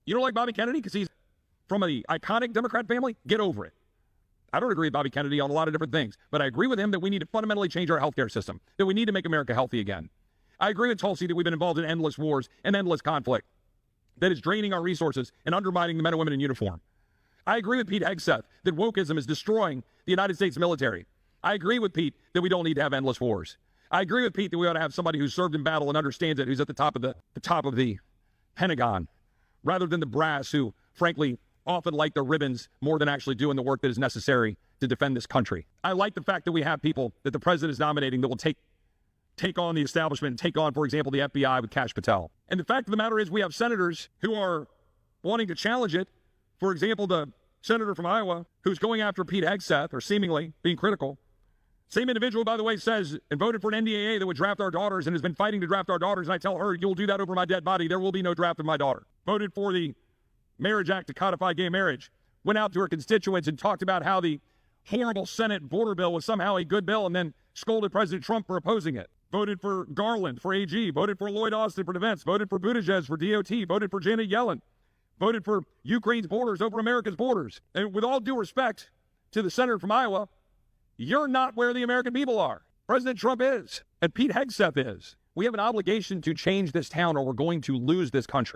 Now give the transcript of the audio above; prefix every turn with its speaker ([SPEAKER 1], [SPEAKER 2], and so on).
[SPEAKER 1] You don't like Bobby Kennedy because he's from an iconic Democrat family? Get over it. I don't agree with Bobby Kennedy on a lot of different things, but I agree with him that we need to fundamentally change our healthcare system, that we need to make America healthy again. I agree with Tulsi that we've been involved in endless wars and endless conflict that is draining our resources and undermining the men and women in uniform. I agree with Pete Hegseth that wokeism is destroying the United States military. I agree with Pete that we don't need to have endless wars. I agree with Pete that we ought to have somebody who's served in battle and understands it, who's at the top of the Pentagon, rather than the brass who, frankly, often like the ribbons more than actually doing the work that is necessary to defend this country. I like the fact that we have people that the president is nominating that will take on the establishment and take on, for example, the FBI with Kash Patel. And the fact of the matter is we have senators who are wanting to challenge it. For example, the senator from Iowa who's going after Pete Hegseth, or seemingly being critical. Same individual, by the way, says and voted for an NDAA that would draft our daughters and has been fighting to draft our daughters. And I tell her, you'll do that over my dead body. There will be no draft of my daughter. Voted for the Marriage Act to codify gay marriage. Went out to her constituents and talked about how the horrible Senate border bill was somehow a good bill and then scolded President Trump for opposing it. Voted for Garland for AG. Voted for Lloyd Austin for defense. Voted for Buttigieg for DOT. Voted for Janet Yellen. Voted for Ukraine's borders over America's borders. And with all due respect to the senator from Iowa, you're not where the American people are. President Trump is, and Pete Hegseth is. We have an obligation to change this town or we're going to lose this country.